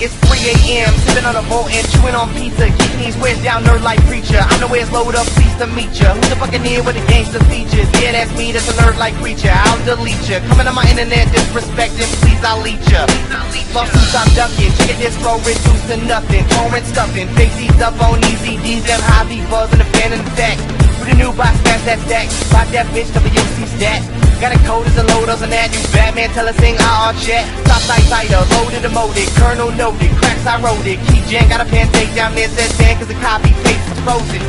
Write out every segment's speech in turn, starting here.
It's 3 a.m. sipping on a boat and chewing on pizza. Kicking these ways down nerd like preacher. I know where's load up, pleased to meet ya. Who's the Buccaneer with the gangster features? Yeah, that's me, that's a nerd like preacher. I'll delete ya. Coming on my internet disrespecting, please I'll leech ya. Lawsuits I'm ducking, chicken distro reduced to nothing. Torrent stuffing, faces up on easy D's, them high V buzz and the fan in the back. With a new box, smash that stack. Buy that bitch, WC stat. Got a code as a load, on that new Batman, tell us sing our chat. Southside cider, loaded, emoted, Colonel noted, cracks I wrote it. Key Jan got a pen take down there, says Dan, cause the copy paste was frozen.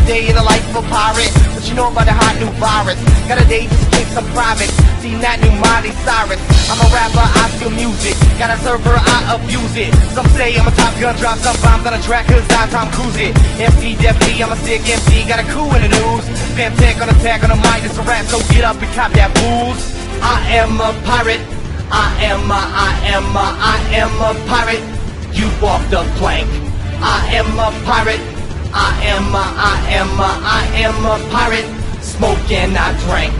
Day in the life of a pirate, what you know about the hot new virus? Got a day just kick some private, see that new Miley Cyrus. I'm a rapper, I steal music, got a server, I abuse it. Some say I'm a Top Gun, drop some bombs on a track, cause I Tom Cruise it. MC Deputy, I'm a sick MC, got a coup in the news. Fam tech on attack on the mic, it's a rap, so get up and cop that booze. I am a pirate, I am a pirate. You walk the plank. I am a pirate, I am a pirate. Smoke and I drank.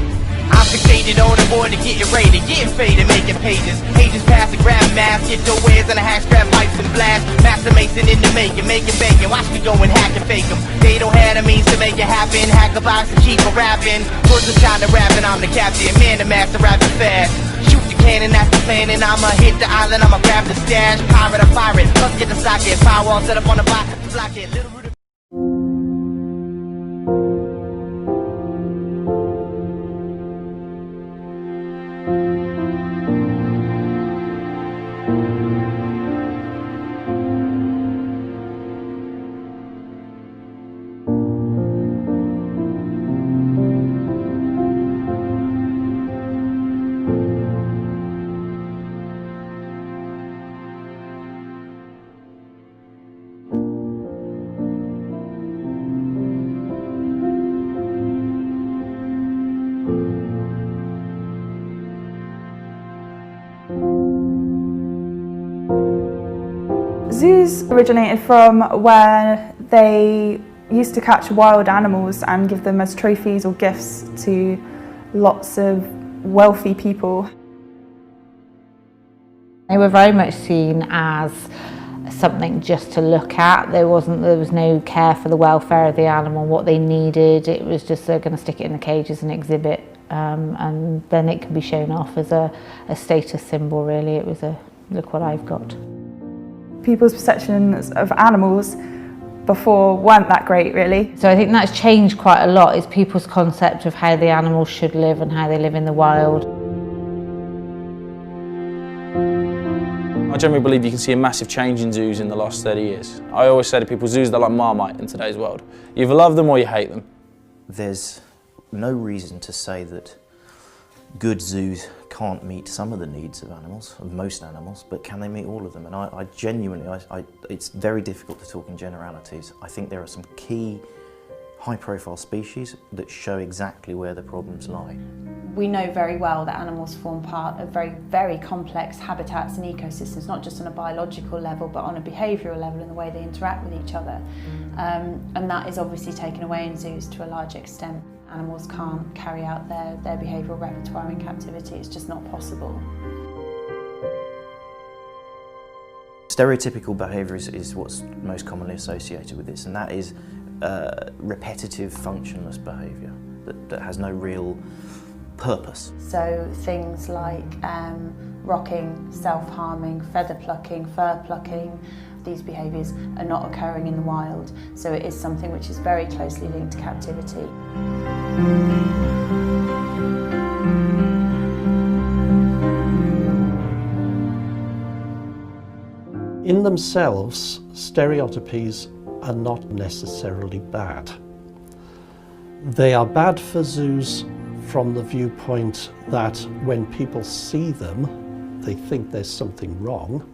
I'm fixated on the board to get it rated, getting faded, making pages. Pages past the grab mask, get your wares and a hack, scrap pipes and blast. Master Mason in the making bacon. Watch me go and hack and fake them. They don't have the means to make it happen. Hack a box and keep a rapping. First it's time to rapping, I'm the captain. Man, the master rapping fast. Shoot the cannon, that's the plan, and I'ma hit the island, I'ma grab the stash. Pirate or pirate, let's get the socket. Firewall set up on the block it. Little Zoos originated from where they used to catch wild animals and give them as trophies or gifts to lots of wealthy people. They were very much seen as something just to look at. There was no care for the welfare of the animal, what they needed. It was just they're going to stick it in the cages and exhibit, and then it can be shown off as a status symbol. Really, it was a look what I've got. People's perceptions of animals before weren't that great, really. So I think that's changed quite a lot, is people's concept of how the animals should live and how they live in the wild. I generally believe you can see a massive change in zoos in the last 30 years. I always say to people, zoos are like Marmite in today's world. You either love them or you hate them. There's no reason to say that good zoos can't meet some of the needs of animals, of most animals, but can they meet all of them? And I genuinely, it's very difficult to talk in generalities. I think there are some key high-profile species that show exactly where the problems lie. We know very well that animals form part of very, very complex habitats and ecosystems, not just on a biological level, but on a behavioural level in the way they interact with each other. And that is obviously taken away in zoos to a large extent. Animals can't carry out their behavioural repertoire in captivity, it's just not possible. Stereotypical behaviour is what's most commonly associated with this, and that is repetitive, functionless behaviour that has no real purpose. So things like rocking, self-harming, feather plucking, fur plucking, these behaviours are not occurring in the wild, so it is something which is very closely linked to captivity. In themselves, stereotypies are not necessarily bad. They are bad for zoos from the viewpoint that when people see them, they think there's something wrong,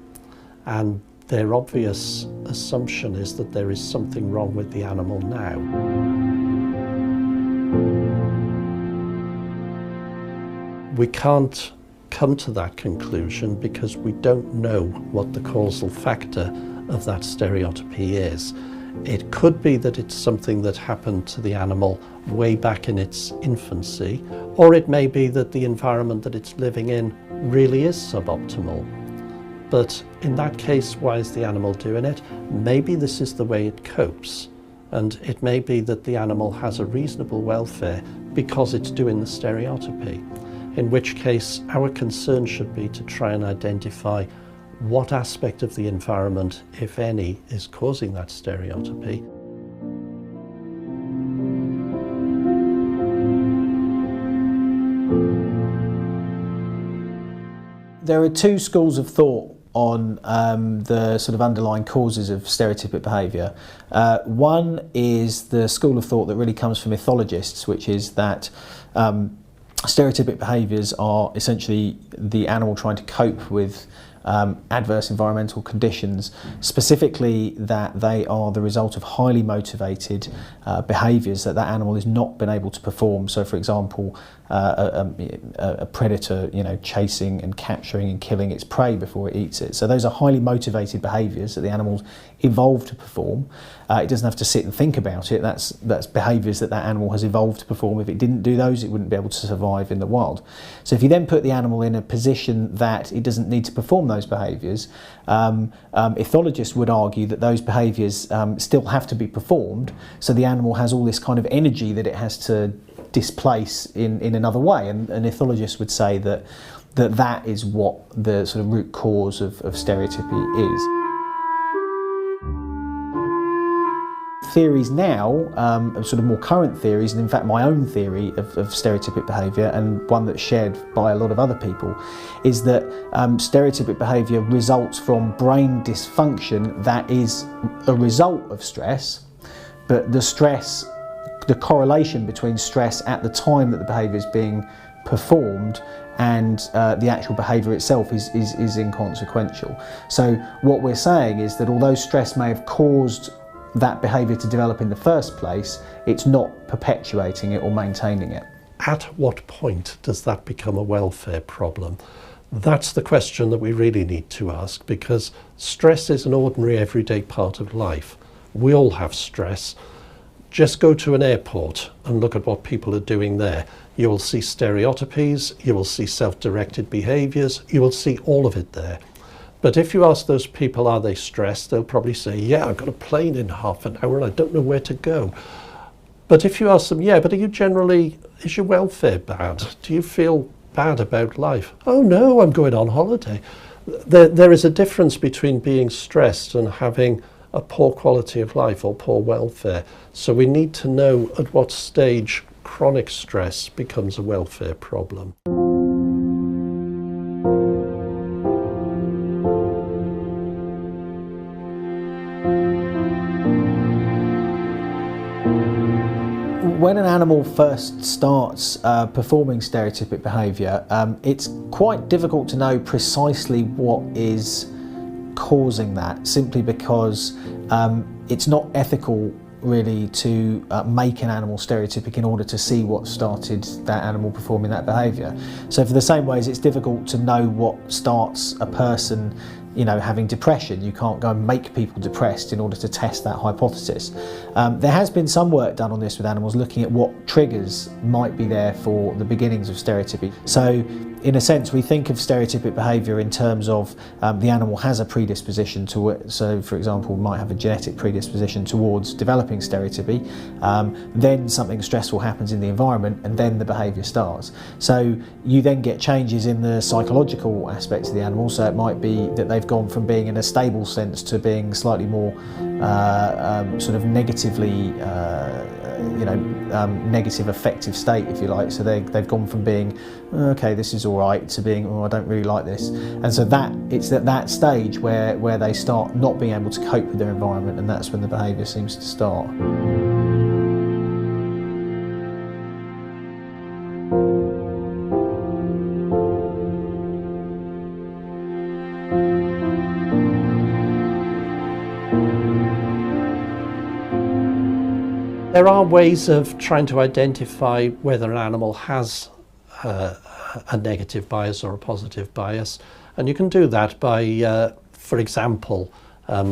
and their obvious assumption is that there is something wrong with the animal now. We can't come to that conclusion because we don't know what the causal factor of that stereotypy is. It could be that it's something that happened to the animal way back in its infancy, or it may be that the environment that it's living in really is suboptimal. But in that case, why is the animal doing it? Maybe this is the way it copes. And it may be that the animal has a reasonable welfare because it's doing the stereotypy. In which case, our concern should be to try and identify what aspect of the environment, if any, is causing that stereotypy. There are two schools of thought on the sort of underlying causes of stereotypic behaviour. One is the school of thought that really comes from ethologists, which is that stereotypic behaviours are essentially the animal trying to cope with adverse environmental conditions, specifically that they are the result of highly motivated behaviours that animal has not been able to perform. So, for example, a predator, chasing and capturing and killing its prey before it eats it. So those are highly motivated behaviours that the animal's evolved to perform. It doesn't have to sit and think about it. That's behaviours that animal has evolved to perform. If it didn't do those, it wouldn't be able to survive in the wild. So if you then put the animal in a position that it doesn't need to perform those behaviours, ethologists would argue that those behaviours still have to be performed, so the animal has all this kind of energy that it has to displace in another way, and ethologists would say that is what the sort of root cause of stereotypy is. Theories now, sort of more current theories, and in fact my own theory of stereotypic behaviour, and one that's shared by a lot of other people, is that stereotypic behaviour results from brain dysfunction that is a result of stress, but the correlation between stress at the time that the behaviour is being performed and the actual behaviour itself is inconsequential. So what we're saying is that although stress may have caused that behaviour to develop in the first place, it's not perpetuating it or maintaining it. At what point does that become a welfare problem? That's the question that we really need to ask, because stress is an ordinary everyday part of life. We all have stress. Just go to an airport and look at what people are doing there. You will see stereotypies, you will see self-directed behaviours, you will see all of it there. But if you ask those people, are they stressed, they'll probably say, yeah, I've got a plane in half an hour and I don't know where to go. But if you ask them, yeah, but is your welfare bad? Do you feel bad about life? Oh no, I'm going on holiday. There is a difference between being stressed and having a poor quality of life or poor welfare. So we need to know at what stage chronic stress becomes a welfare problem. When an animal first starts performing stereotypic behaviour, it's quite difficult to know precisely what is causing that, simply because it's not ethical really to make an animal stereotypic in order to see what started that animal performing that behaviour. So for the same ways it's difficult to know what starts a person having depression. You can't go and make people depressed in order to test that hypothesis. There has been some work done on this with animals, looking at what triggers might be there for the beginnings of stereotypy. So in a sense we think of stereotypic behaviour in terms of the animal has a predisposition to it. So for example, might have a genetic predisposition towards developing stereotypy, then something stressful happens in the environment and then the behaviour starts. So you then get changes in the psychological aspects of the animal, so it might be that they've gone from being in a stable sense to being slightly more sort of negatively negative affective state, if you like. So they've gone from being okay, this is all right, to being, oh, I don't really like this. And so it's at that stage where they start not being able to cope with their environment, and that's when the behaviour seems to start. There are ways of trying to identify whether an animal has a negative bias or a positive bias, and you can do that by, for example,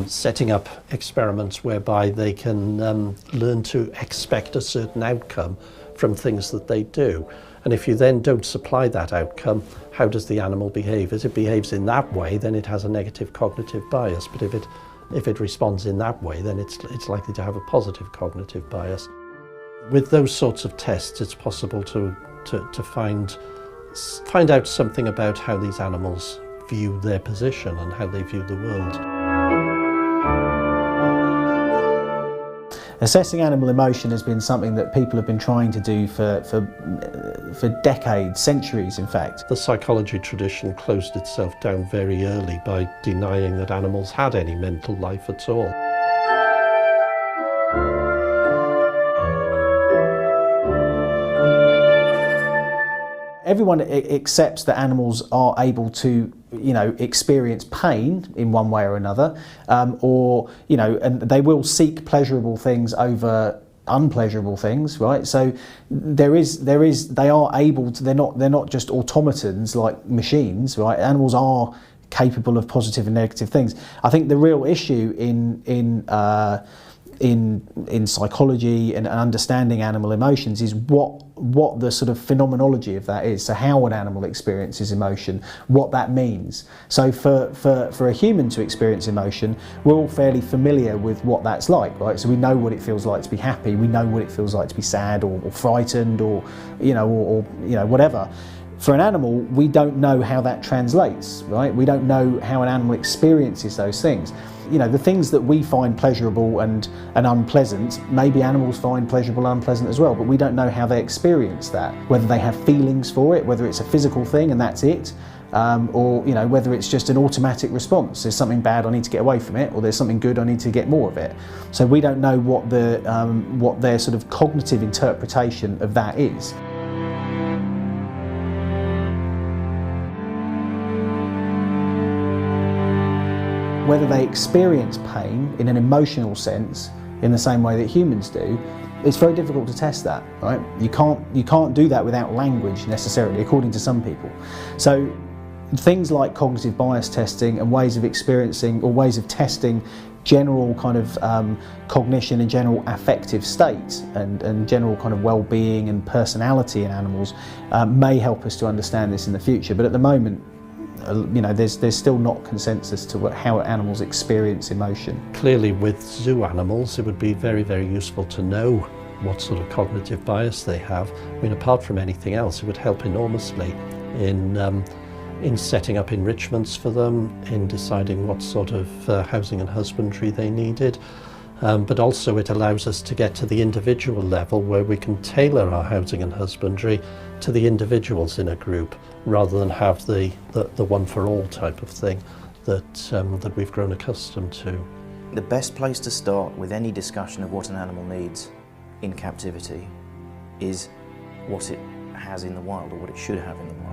setting up experiments whereby they can learn to expect a certain outcome from things that they do. And if you then don't supply that outcome, how does the animal behave? As it behaves in that way, then it has a negative cognitive bias. But if it responds in that way, then it's likely to have a positive cognitive bias. With those sorts of tests, it's possible to find out something about how these animals view their position and how they view the world. Assessing animal emotion has been something that people have been trying to do for decades, centuries in fact. The psychology tradition closed itself down very early by denying that animals had any mental life at all. Everyone accepts that animals are able to, experience pain in one way or another, and they will seek pleasurable things over unpleasurable things, right? So they are able to. They're not just automatons like machines, right? Animals are capable of positive and negative things. I think the real issue in psychology and understanding animal emotions is what the sort of phenomenology of that is. So how an animal experiences emotion, what that means. So for a human to experience emotion, we're all fairly familiar with what that's like, right? So we know what it feels like to be happy, we know what it feels like to be sad or frightened or whatever. For an animal, we don't know how that translates, right? We don't know how an animal experiences those things. The things that we find pleasurable and unpleasant, maybe animals find pleasurable and unpleasant as well, but we don't know how they experience that, whether they have feelings for it, whether it's a physical thing and that's it, or whether it's just an automatic response. There's something bad, I need to get away from it, or there's something good, I need to get more of it. So we don't know what their sort of cognitive interpretation of that is. Whether they experience pain in an emotional sense in the same way that humans do, it's very difficult to test that, right? You can't do that without language necessarily, according to some people. So things like cognitive bias testing and ways of experiencing or ways of testing general kind of cognition and general affective state and general kind of well-being and personality in animals may help us to understand this in the future. But at the moment, there's still not consensus to how animals experience emotion. Clearly with zoo animals it would be very, very useful to know what sort of cognitive bias they have. I mean, apart from anything else, it would help enormously in setting up enrichments for them, in deciding what sort of housing and husbandry they needed. But also it allows us to get to the individual level where we can tailor our housing and husbandry to the individuals in a group, rather than have the one-for-all type of thing that we've grown accustomed to. The best place to start with any discussion of what an animal needs in captivity is what it has in the wild, or what it should have in the wild.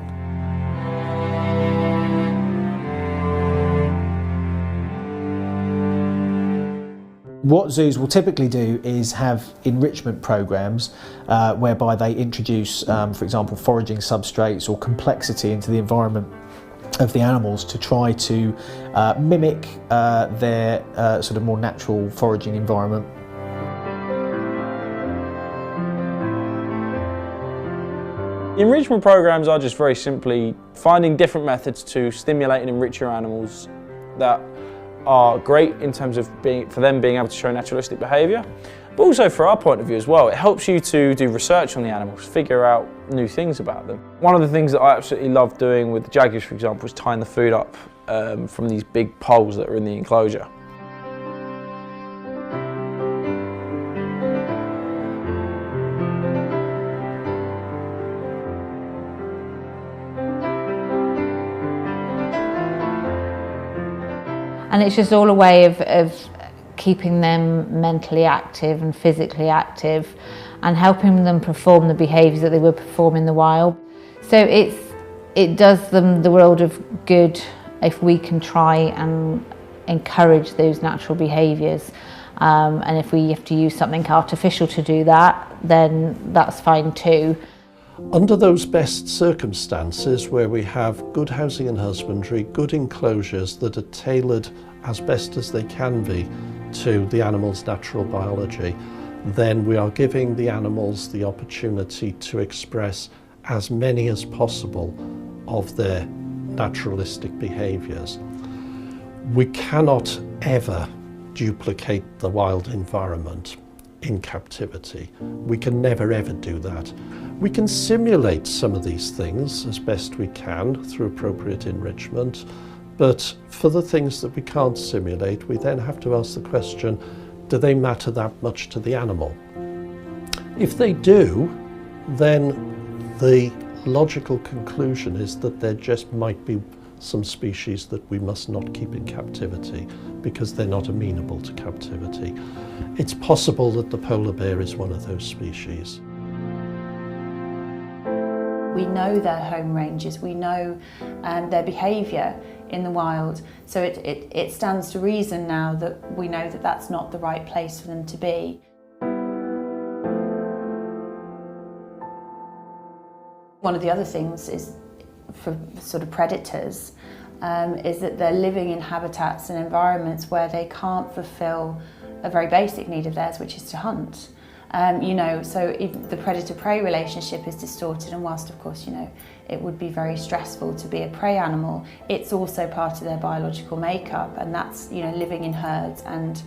What zoos will typically do is have enrichment programs whereby they introduce, for example, foraging substrates or complexity into the environment of the animals to try to mimic their sort of more natural foraging environment. Enrichment programs are just very simply finding different methods to stimulate and enrich your animals that are great in terms of for them being able to show naturalistic behaviour, but also for our point of view as well. It helps you to do research on the animals, figure out new things about them. One of the things that I absolutely love doing with the jaguars, for example, is tying the food up from these big poles that are in the enclosure. And it's just all a way of keeping them mentally active and physically active and helping them perform the behaviours that they would perform in the wild. So it does them the world of good if we can try and encourage those natural behaviours. And if we have to use something artificial to do that, then that's fine too. Under those best circumstances, where we have good housing and husbandry, good enclosures that are tailored as best as they can be to the animal's natural biology, then we are giving the animals the opportunity to express as many as possible of their naturalistic behaviours. We cannot ever duplicate the wild environment in captivity. We can never ever do that. We can simulate some of these things as best we can through appropriate enrichment, but for the things that we can't simulate, we then have to ask the question, do they matter that much to the animal? If they do, then the logical conclusion is that there just might be some species that we must not keep in captivity because they're not amenable to captivity. It's possible that the polar bear is one of those species. We know their home ranges, we know their behaviour in the wild, so it stands to reason now that we know that that's not the right place for them to be. One of the other things is for sort of predators is that they're living in habitats and environments where they can't fulfil a very basic need of theirs, which is to hunt. You know, so if the predator-prey relationship is distorted, and whilst of course, you know, it would be very stressful to be a prey animal, it's also part of their biological makeup, and that's, you know, living in herds and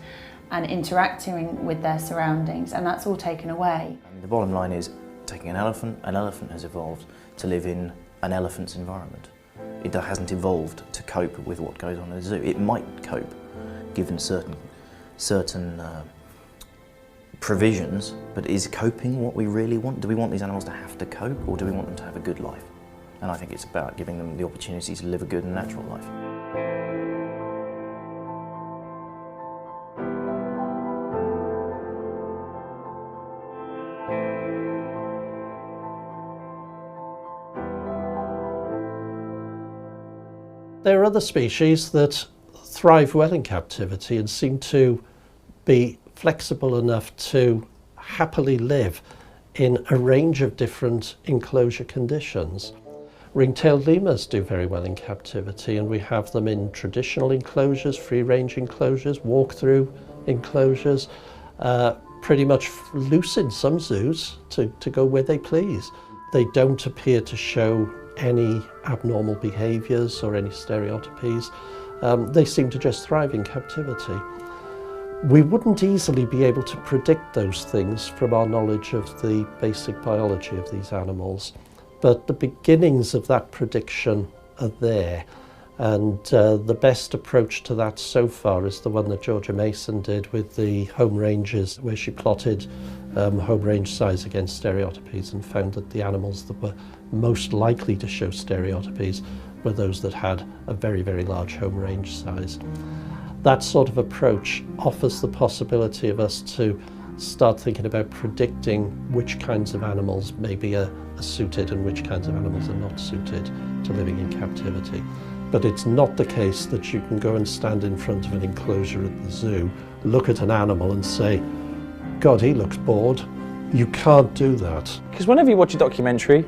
interacting with their surroundings, and that's all taken away. The bottom line is, taking an elephant has evolved to live in an elephant's environment. It hasn't evolved to cope with what goes on in a zoo. It might cope, given certain provisions, but is coping what we really want? Do we want these animals to have to cope, or do we want them to have a good life? And I think it's about giving them the opportunity to live a good and natural life. There are other species that thrive well in captivity and seem to be flexible enough to happily live in a range of different enclosure conditions. Ring-tailed lemurs do very well in captivity, and we have them in traditional enclosures, free-range enclosures, walk-through enclosures, pretty much loose in some zoos to go where they please. They don't appear to show any abnormal behaviours or any stereotypies. They seem to just thrive in captivity. We wouldn't easily be able to predict those things from our knowledge of the basic biology of these animals, but the beginnings of that prediction are there, and the best approach to that so far is the one that Georgia Mason did with the home ranges, where she plotted home range size against stereotypies and found that the animals that were most likely to show stereotypies were those that had a very, very large home range size. That sort of approach offers the possibility of us to start thinking about predicting which kinds of animals maybe are suited and which kinds of animals are not suited to living in captivity. But it's not the case that you can go and stand in front of an enclosure at the zoo, look at an animal and say, God, he looks bored. You can't do that. Because whenever you watch a documentary,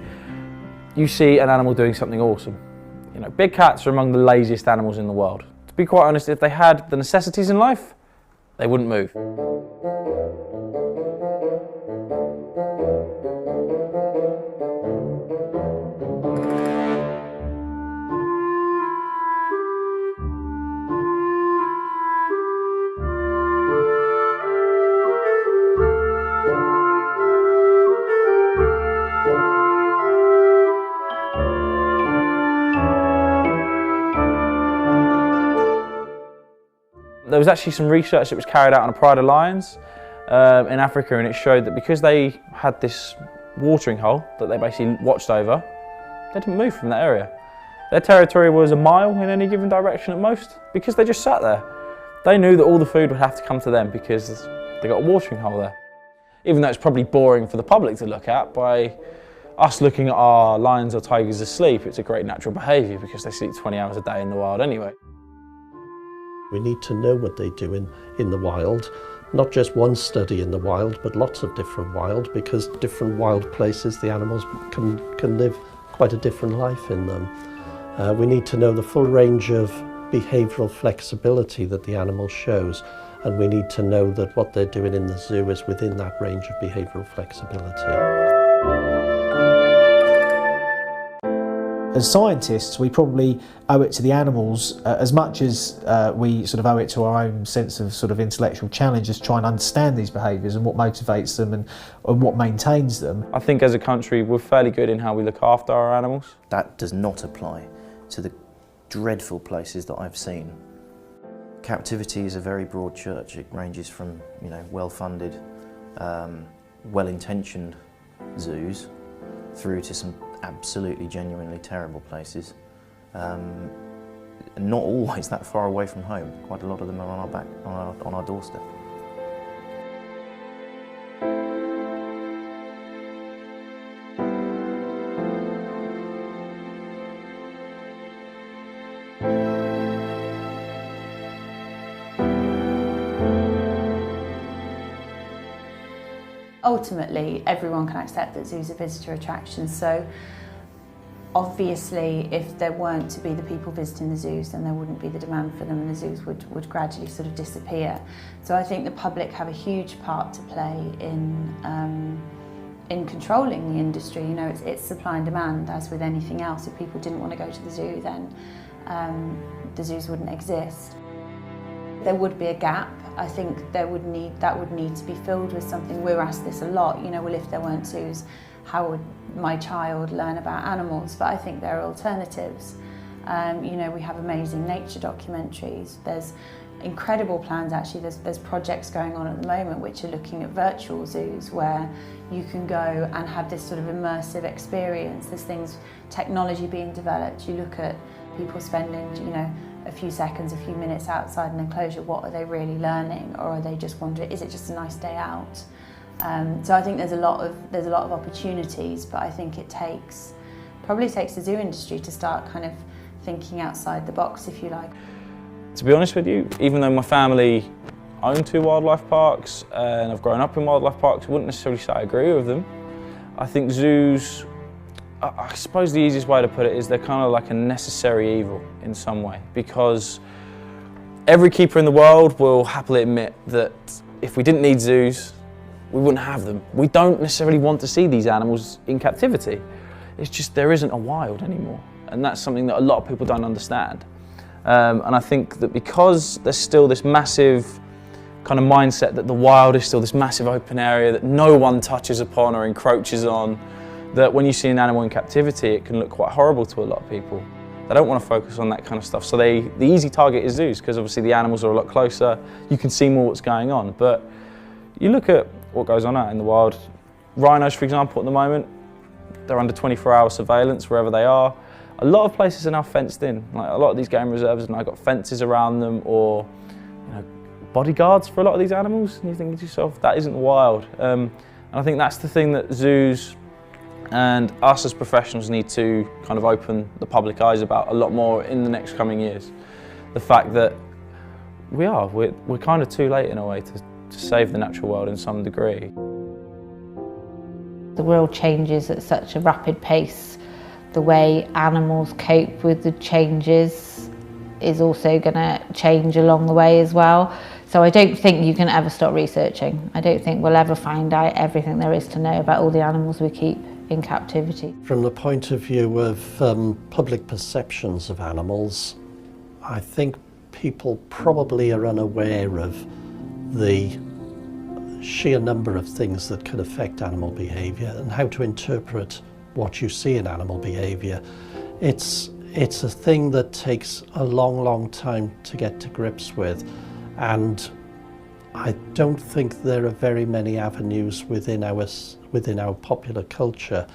you see an animal doing something awesome. You know, big cats are among the laziest animals in the world. To be quite honest, if they had the necessities in life, they wouldn't move. There was actually some research that was carried out on a pride of lions in Africa, and it showed that because they had this watering hole that they basically watched over, they didn't move from that area. Their territory was a mile in any given direction at most, because they just sat there. They knew that all the food would have to come to them because they got a watering hole there. Even though it's probably boring for the public to look at, by us looking at our lions or tigers asleep, it's a great natural behaviour because they sleep 20 hours a day in the wild anyway. We need to know what they do in the wild, not just one study in the wild, but lots of different wild, because different wild places, the animals can live quite a different life in them. We need to know the full range of behavioural flexibility that the animal shows, and we need to know that what they're doing in the zoo is within that range of behavioural flexibility. As scientists, we probably owe it to the animals as much as we sort of owe it to our own sense of sort of intellectual challenge, just try and understand these behaviours and what motivates them and what maintains them. I think as a country we're fairly good in how we look after our animals. That does not apply to the dreadful places that I've seen. Captivity is a very broad church. It ranges from, you know, well-funded, well-intentioned zoos through to some absolutely genuinely terrible places. Not always that far away from home. Quite a lot of them are on our doorstep. Ultimately, everyone can accept that zoos are visitor attractions, so obviously if there weren't to be the people visiting the zoos, then there wouldn't be the demand for them and the zoos would gradually sort of disappear. So I think the public have a huge part to play in controlling the industry. You know, it's supply and demand, as with anything else. If people didn't want to go to the zoo, then the zoos wouldn't exist. There would be a gap. I think that would need to be filled with something. We're asked this a lot, you know, well, if there weren't zoos, how would my child learn about animals? But I think there are alternatives. You know, we have amazing nature documentaries. There's incredible plans, actually. There's projects going on at the moment which are looking at virtual zoos where you can go and have this sort of immersive experience. There's things, technology being developed. You look at people spending, you know, a few seconds, a few minutes outside an enclosure. What are they really learning, or are they just wondering, is it just a nice day out? So I think there's a lot of opportunities, but I think it probably takes the zoo industry to start kind of thinking outside the box, if you like. To be honest with you, even though my family own 2 wildlife parks and I've grown up in wildlife parks, I wouldn't necessarily say I agree with them. I think zoos, I suppose the easiest way to put it is they're kind of like a necessary evil in some way, because every keeper in the world will happily admit that if we didn't need zoos, we wouldn't have them. We don't necessarily want to see these animals in captivity. It's just there isn't a wild anymore, and that's something that a lot of people don't understand. And I think that because there's still this massive kind of mindset that the wild is still this massive open area that no one touches upon or encroaches on, that when you see an animal in captivity, it can look quite horrible to a lot of people. They don't want to focus on that kind of stuff. So the easy target is zoos, because obviously the animals are a lot closer. You can see more what's going on. But you look at what goes on out in the wild. Rhinos, for example, at the moment, they're under 24-hour surveillance wherever they are. A lot of places are now fenced in. Like a lot of these game reserves have now got fences around them, or you know, bodyguards for a lot of these animals. And you think to yourself, that isn't wild. And I think that's the thing that zoos and us as professionals need to kind of open the public eyes about a lot more in the next coming years. The fact that we're kind of too late in a way to save the natural world in some degree. The world changes at such a rapid pace. The way animals cope with the changes is also going to change along the way as well. So I don't think you can ever stop researching. I don't think we'll ever find out everything there is to know about all the animals we keep in captivity. From the point of view of public perceptions of animals, I think people probably are unaware of the sheer number of things that can affect animal behaviour and how to interpret what you see in animal behaviour. It's a thing that takes a long time to get to grips with, and I don't think there are very many avenues within our popular culture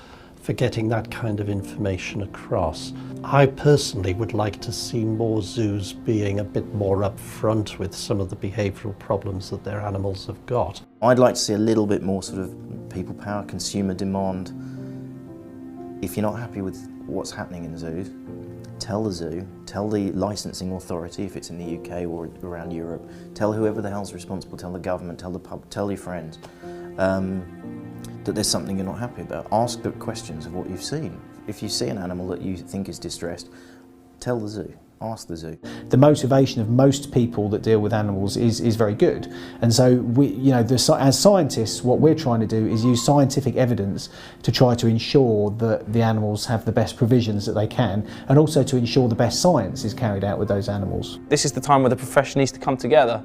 for getting that kind of information across. I personally would like to see more zoos being a bit more upfront with some of the behavioural problems that their animals have got. I'd like to see a little bit more sort of people power, consumer demand. If you're not happy with what's happening in zoos, tell the zoo, tell the licensing authority if it's in the UK or around Europe, tell whoever the hell's responsible, tell the government, tell the pub, tell your friends that there's something you're not happy about. Ask the questions of what you've seen. If you see an animal that you think is distressed, tell the zoo. Ask the zoo. The motivation of most people that deal with animals is very good, and so as scientists, what we're trying to do is use scientific evidence to try to ensure that the animals have the best provisions that they can, and also to ensure the best science is carried out with those animals. This is the time where the profession needs to come together.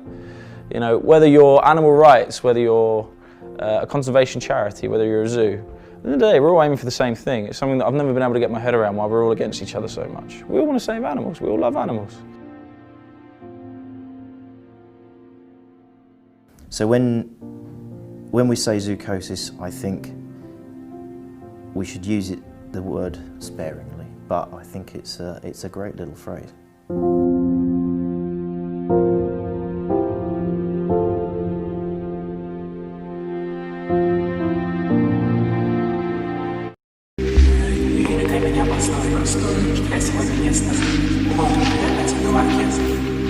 You know, whether you're animal rights, whether you're a conservation charity, whether you're a zoo, at the end of the day, we're all aiming for the same thing. It's something that I've never been able to get my head around, why we're all against each other so much. We all want to save animals, we all love animals. So when we say zoochosis, I think we should use the word sparingly, but I think it's a great little phrase.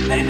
Nein,